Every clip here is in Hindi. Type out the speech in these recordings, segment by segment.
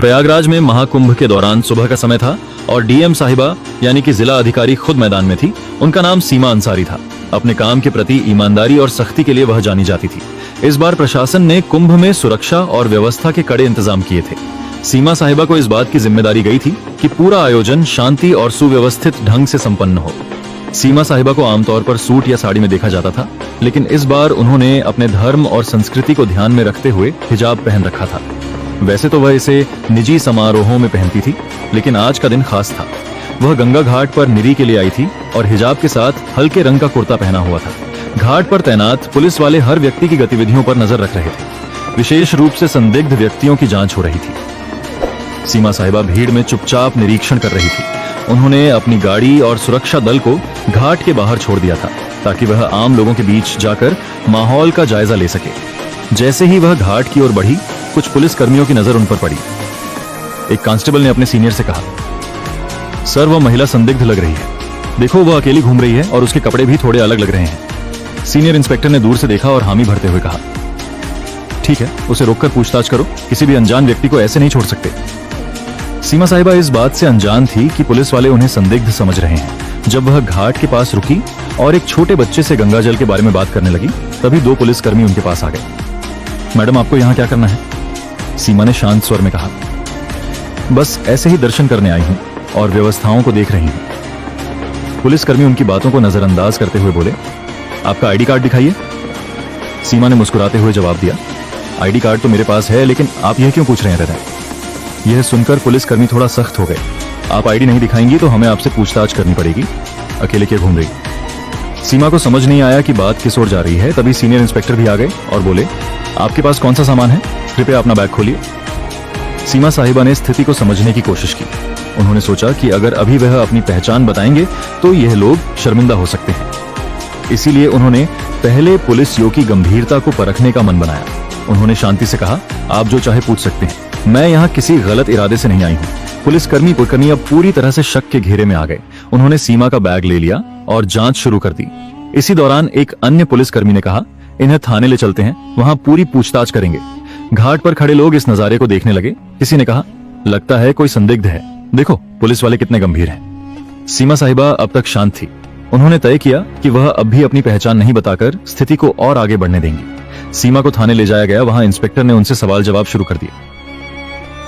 प्रयागराज में महाकुंभ के दौरान सुबह का समय था और डीएम साहिबा यानी कि जिला अधिकारी खुद मैदान में थी। उनका नाम सीमा अंसारी था। अपने काम के प्रति ईमानदारी और सख्ती के लिए वह जानी जाती थी। इस बार प्रशासन ने कुंभ में सुरक्षा और व्यवस्था के कड़े इंतजाम किए थे। सीमा साहिबा को इस बात की जिम्मेदारी गई थी कि पूरा आयोजन शांति और सुव्यवस्थित ढंग से संपन्न हो। सीमा साहिबा को आमतौर पर सूट या साड़ी में देखा जाता था, लेकिन इस बार उन्होंने अपने धर्म और संस्कृति को ध्यान में रखते हुए हिजाब पहन रखा था। वैसे तो वह इसे निजी समारोहों में पहनती थी, लेकिन आज का दिन खास था। वह गंगा घाट पर निरी के लिए आई थी और हिजाब के साथ हल्के रंग का कुर्ता पहना हुआ था। घाट पर तैनात पुलिस वाले हर व्यक्ति की गतिविधियों पर नजर रख रहे थे। विशेष रूप से संदिग्ध व्यक्तियों की जांच हो रही थी। सीमा साहिबा भीड़ में चुपचाप निरीक्षण कर रही थी। उन्होंने अपनी गाड़ी और सुरक्षा दल को घाट के बाहर छोड़ दिया था ताकि वह आम लोगों के बीच जाकर माहौल का जायजा ले सके। जैसे ही वह घाट की ओर बढ़ी, कुछ पुलिस कर्मियों की नजर उन पर पड़ी। एक कांस्टेबल ने अपने सीनियर से कहा, सर वह महिला संदिग्ध लग रही है। देखो वह अकेली घूम रही है और उसके कपड़े भी थोड़े अलग लग रहे हैं। सीनियर इंस्पेक्टर ने दूर से देखा और हामी भरते हुए कहा, ठीक है, उसे रोककर पूछताछ करो। किसी भी अनजान व्यक्ति को ऐसे नहीं छोड़ सकते। सीमा साहिबा इस बात से अनजान थी कि पुलिस वाले उन्हें संदिग्ध समझ रहे हैं। जब वह घाट के पास रुकी और एक छोटे बच्चे से गंगा जल के बारे में बात करने लगी, तभी दो पुलिसकर्मी उनके पास आ गए। मैडम आपको यहाँ क्या करना है? सीमा ने शांत स्वर में कहा, बस ऐसे ही दर्शन करने आई हूँ और व्यवस्थाओं को देख रही हूँ। पुलिसकर्मी उनकी बातों को नजरअंदाज करते हुए बोले, आपका आईडी कार्ड दिखाइए। सीमा ने मुस्कुराते हुए जवाब दिया, आईडी कार्ड तो मेरे पास है, लेकिन आप यह क्यों पूछ रहे हैं? यह सुनकर पुलिसकर्मी थोड़ा सख्त हो गए। आप आईडी नहीं दिखाएंगी तो हमें आपसे पूछताछ करनी पड़ेगी। अकेले क्यों घूम रही? सीमा को समझ नहीं आया कि बात किस ओर जा रही है। तभी सीनियर इंस्पेक्टर भी आ गए और बोले, आपके पास कौन सा सामान है? कृपया अपना बैग खोलिए। सीमा साहिबा ने स्थिति को समझने की कोशिश की। उन्होंने सोचा कि अगर अभी वह अपनी पहचान बताएंगे तो यह लोग शर्मिंदा हो सकते हैं। इसीलिए उन्होंने पहले पुलिसियों की गंभीरता को परखने का मन बनाया। उन्होंने शांति से कहा, आप जो चाहे पूछ सकते हैं, मैं यहाँ किसी गलत इरादे से नहीं आई हूँ। पुलिसकर्मी अब पूरी तरह से शक के घेरे में आ गए। उन्होंने सीमा का बैग ले लिया और जांच शुरू कर दी। इसी दौरान एक अन्य पुलिसकर्मी ने कहा, इन्हें थाने ले चलते हैं, वहां पूरी पूछताछ करेंगे। घाट पर खड़े लोग इस नजारे को देखने लगे। किसी ने कहा, लगता है कोई संदिग्ध है। देखो पुलिस वाले कितने गंभीर हैं। सीमा साहिबा अब तक शांत थी। उन्होंने तय किया कि वह अब भी अपनी पहचान नहीं बताकर स्थिति को और आगे बढ़ने देंगी। सीमा को थाने ले जाया गया। वहां इंस्पेक्टर ने उनसे सवाल जवाब शुरू कर दिए।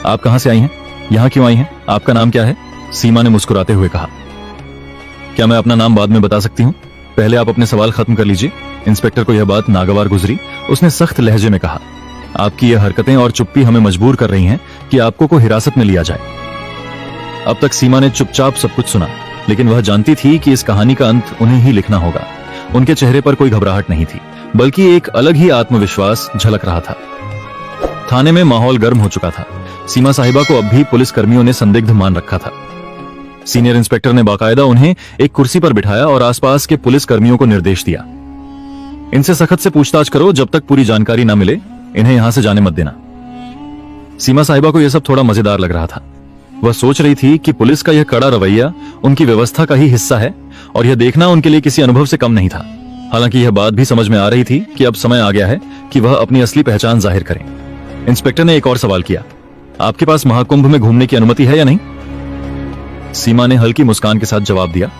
आप कहां से आई हैं? यहाँ क्यों आई हैं? आपका नाम क्या है? सीमा ने मुस्कुराते हुए कहा, क्या मैं अपना नाम बाद में बता सकती हूँ? पहले आप अपने सवाल खत्म कर लीजिए। इंस्पेक्टर को यह बात नागवार गुजरी। उसने सख्त लहजे में कहा, आपकी यह हरकतें और चुप्पी हमें मजबूर कर रही हैं कि आपको को हिरासत में लिया जाए। अब तक सीमा ने चुपचाप सब कुछ सुना, लेकिन वह जानती थी कि इस कहानी का अंत उन्हें ही लिखना होगा। उनके चेहरे पर कोई घबराहट नहीं थी, बल्कि एक अलग ही आत्मविश्वास झलक रहा था। थाने में माहौल गर्म हो चुका था। सीमा साहिबा को अब भी पुलिस कर्मियों ने संदिग्ध मान रखा था। सीनियर इंस्पेक्टर ने बाकायदा उन्हें एक कुर्सी पर बिठाया और आसपास के पुलिस कर्मियों को निर्देश दिया, इनसे सख्त से पूछताछ करो। जब तक पूरी जानकारी न मिले इन्हें यहां से जाने मत देना। सीमा साहिबा को यह सब थोड़ा मजेदार लग रहा था। वह सोच रही थी कि पुलिस का यह कड़ा रवैया उनकी व्यवस्था का ही हिस्सा है और यह देखना उनके लिए किसी अनुभव से कम नहीं था। हालांकि यह बात भी समझ में आ रही थी कि अब समय आ गया है कि वह अपनी असली पहचान जाहिर करें। इंस्पेक्टर ने एक और सवाल किया, आपके पास महाकुंभ में घूमने की अनुमति है या नहीं? सीमा ने हल्की मुस्कान के साथ जवाब दिया,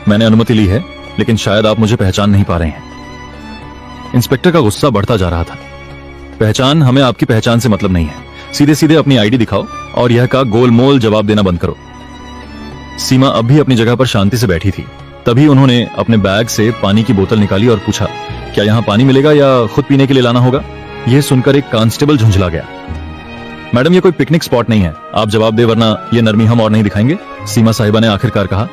मैंने अनुमति ली है, लेकिन शायद आप मुझे पहचान नहीं पा रहे हैं। इंस्पेक्टर का गुस्सा बढ़ता जा रहा था। पहचान, हमें आपकी पहचान से मतलब नहीं है। सीधे सीधे अपनी आईडी दिखाओ और यह का गोलमोल जवाब देना बंद करो। सीमा अब भी अपनी जगह पर शांति से बैठी थी। तभी उन्होंने अपने बैग से पानी की बोतल निकाली और पूछा, क्या यहाँ पानी मिलेगा या खुद पीने के लिए लाना होगा? यह सुनकर एक कांस्टेबल झुंझला गया। मैडम ये कोई पिकनिक स्पॉट नहीं है, आप जवाब दे वरना ये नरमी हम और नहीं दिखाएंगे। सीमा साहिबा ने आखिरकार कहा,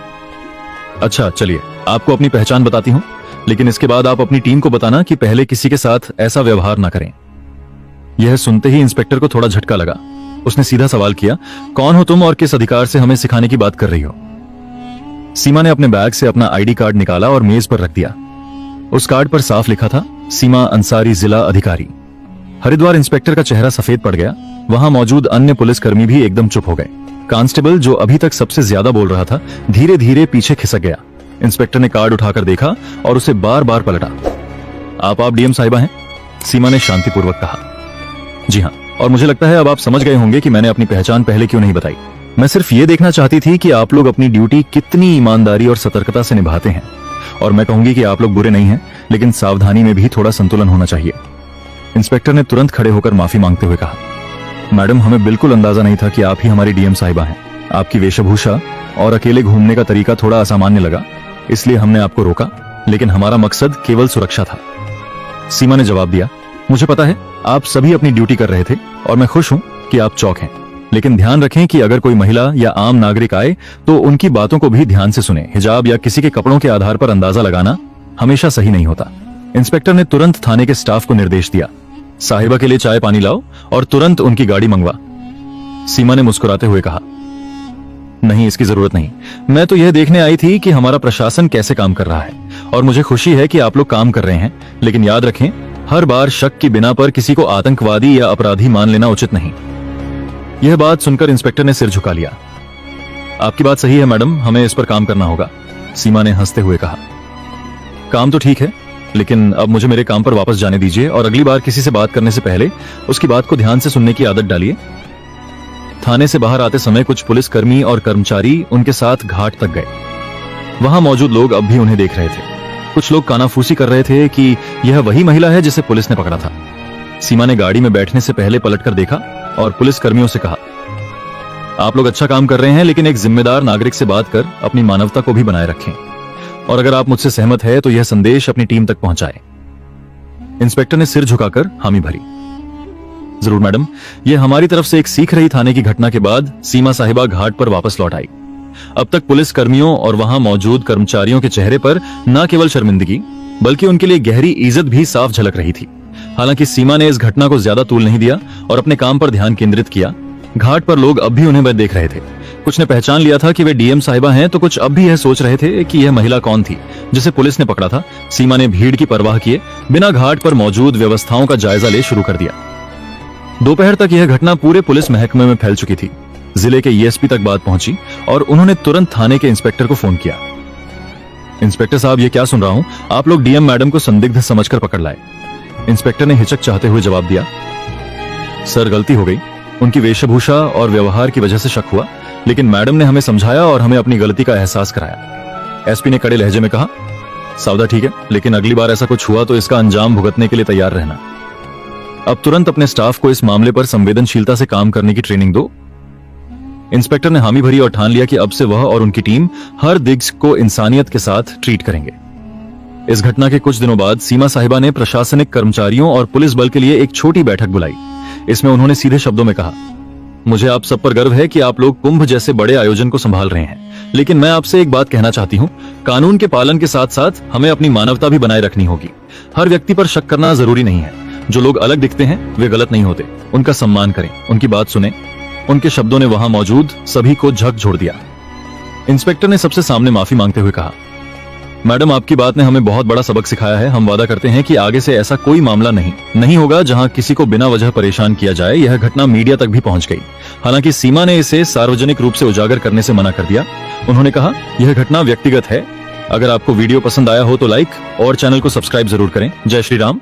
अच्छा चलिए आपको अपनी पहचान बताती हूँ, लेकिन इसके बाद आप अपनी टीम को बताना कि पहले किसी के साथ ऐसा व्यवहार ना करें। यह सुनते ही इंस्पेक्टर को थोड़ा झटका लगा। उसने सीधा सवाल किया, कौन हो तुम और किस अधिकार से हमें सिखाने की बात कर रही हो? सीमा ने अपने बैग से अपना आईडी कार्ड निकाला और मेज पर रख दिया। उस कार्ड पर साफ लिखा था, सीमा अंसारी, जिला अधिकारी। हरिद्वार। इंस्पेक्टर का चेहरा सफेद पड़ गया। वहां मौजूद अन्य पुलिसकर्मी भी एकदम चुप हो गए। कांस्टेबल, जो अभी तक सबसे ज्यादा बोल रहा था, धीरे धीरे पीछे खिसक गया। इंस्पेक्टर ने कार्ड उठाकर देखा और उसे बार बार पलटा। आप डीएम साहिबा हैं? सीमा ने शांतिपूर्वक कहा, जी हाँ। और मुझे लगता है अब आप समझ गए होंगे कि मैंने अपनी पहचान पहले क्यों नहीं बताई। मैं सिर्फ ये देखना चाहती थी कि आप लोग अपनी ड्यूटी कितनी ईमानदारी और सतर्कता से निभाते हैं। और मैं कहूंगी कि आप लोग बुरे नहीं हैं, लेकिन सावधानी में भी थोड़ा संतुलन होना चाहिए। इंस्पेक्टर ने तुरंत खड़े होकर माफी मांगते हुए कहा, मैडम, हमें बिल्कुल अंदाजा नहीं था कि आप ही हमारी डीएम साहिबा हैं। आपकी वेशभूषा और अकेले घूमने का तरीका थोड़ा असामान्य लगा, इसलिए हमने आपको रोका, लेकिन हमारा मकसद केवल सुरक्षा था। सीमा ने जवाब दिया, मुझे पता है आप सभी अपनी ड्यूटी कर रहे थे और मैं खुश हूं कि आप चौक हैं, लेकिन ध्यान रखें कि अगर कोई महिला या आम नागरिक आए तो उनकी बातों को भी ध्यान से सुने। हिजाब या किसी के कपड़ों के आधार पर अंदाजा लगाना हमेशा सही नहीं होता। इंस्पेक्टर ने तुरंत थाने के स्टाफ को निर्देश दिया, साहिबा के लिए चाय पानी लाओ और तुरंत उनकी गाड़ी मंगवा। सीमा ने मुस्कुराते हुए कहा, नहीं, इसकी जरूरत नहीं। मैं तो यह देखने आई थी कि हमारा प्रशासन कैसे काम कर रहा है और मुझे खुशी है कि आप लोग काम कर रहे हैं, लेकिन याद रखें, हर बार शक की बिना पर किसी को आतंकवादी या अपराधी मान लेना उचित नहीं। यह बात सुनकर इंस्पेक्टर ने सिर झुका लिया। आपकी बात सही है मैडम, हमें इस पर काम करना होगा, सीमा ने हंसते हुए कहा। काम तो ठीक है, लेकिन अब मुझे मेरे काम पर वापस जाने दीजिए और अगली बार किसी से बात करने से पहले उसकी बात को ध्यान से सुनने की आदत डालिए। थाने से बाहर आते समय कुछ पुलिसकर्मी और कर्मचारी उनके साथ घाट तक गए। वहां मौजूद लोग अब भी उन्हें देख रहे थे। कुछ लोग कानाफूसी कर रहे थे कि यह वही महिला है जिसे पुलिस ने पकड़ा था। सीमा ने गाड़ी में बैठने से पहले पलटकर देखा और पुलिसकर्मियों से कहा, आप लोग अच्छा काम कर रहे हैं, लेकिन एक जिम्मेदार नागरिक से बात कर अपनी मानवता को भी बनाए रखें, और अगर आप मुझसे सहमत है तो यह संदेश अपनी टीम तक पहुंचाएं। इंस्पेक्टर ने सिर झुकाकर हामी भरी। जरूर मैडम, यह हमारी तरफ से एक सीख रही। थाने की घटना के बाद सीमा साहिबा घाट पर वापस लौट आई। अब तक पुलिस कर्मियों और वहां मौजूद कर्मचारियों के चेहरे पर न केवल शर्मिंदगी बल्कि उनके लिए गहरी इज्जत भी साफ झलक रही थी। हालांकि सीमा ने इस घटना को ज्यादा तूल नहीं दिया और अपने काम पर ध्यान केंद्रित किया। घाट पर लोग अब भी उन्हें देख रहे थे। कुछ ने पहचान लिया था कि वे डीएम साहिबा हैं, तो कुछ अब भी यह सोच रहे थे कि यह महिला कौन थी जिसे पुलिस ने पकड़ा था। सीमा ने भीड़ की परवाह किए बिना घाट पर मौजूद व्यवस्थाओं का जायजा ले शुरू कर दिया। दोपहर तक यह घटना पूरे पुलिस महकमे में फैल चुकी थी। जिले के ईएसपी तक बात पहुंची और उन्होंने तुरंत थाने के इंस्पेक्टर को फोन किया। इंस्पेक्टर साहब, ये क्या सुन रहा हूं, आप लोग डीएम मैडम को संदिग्ध समझकर पकड़ लाए। इंस्पेक्टर ने हिचक चाहते हुए जवाब दिया, सर, गलती हो गई। उनकी वेशभूषा और व्यवहार की वजह से शक हुआ, लेकिन मैडम ने हमें समझाया और हमें अपनी गलती का एहसास कराया। एसपी ने कड़े लहजे में कहा, सावधा, ठीक है, लेकिन अगली बार ऐसा कुछ हुआ तो इसका अंजाम भुगतने के लिए तैयार रहना। अब तुरंत अपने स्टाफ को इस मामले पर संवेदनशीलता से काम करने की ट्रेनिंग दो। इंस्पेक्टर ने हामी भरी और ठान लिया कि अब से वह और उनकी टीम हर दिग्गज को इंसानियत के साथ ट्रीट करेंगे। इस घटना के कुछ दिनों बाद सीमा साहिबा ने प्रशासनिक कर्मचारियों और पुलिस बल के लिए एक छोटी बैठक बुलाई। इसमें उन्होंने सीधे शब्दों में कहा, मुझे आप सब पर गर्व है कि आप लोग कुंभ जैसे बड़े आयोजन को संभाल रहे हैं, लेकिन मैं आपसे एक बात कहना चाहती हूं, कानून के पालन के साथ साथ हमें अपनी मानवता भी बनाए रखनी होगी। हर व्यक्ति पर शक करना जरूरी नहीं है। जो लोग अलग दिखते हैं वे गलत नहीं होते। उनका सम्मान करें, उनकी बात सुने। उनके शब्दों ने वहां मौजूद सभी को झकझोर दिया। इंस्पेक्टर ने सबसे सामने माफी मांगते हुए कहा, मैडम, आपकी बात ने हमें बहुत बड़ा सबक सिखाया है। हम वादा करते हैं कि आगे से ऐसा कोई मामला नहीं होगा जहां किसी को बिना वजह परेशान किया जाए। यह घटना मीडिया तक भी पहुंच गई। हालांकि सीमा ने इसे सार्वजनिक रूप से उजागर करने से मना कर दिया। उन्होंने कहा, यह घटना व्यक्तिगत है। अगर आपको वीडियो पसंद आया हो तो लाइक और चैनल को सब्सक्राइब जरूर करें। जय श्री राम।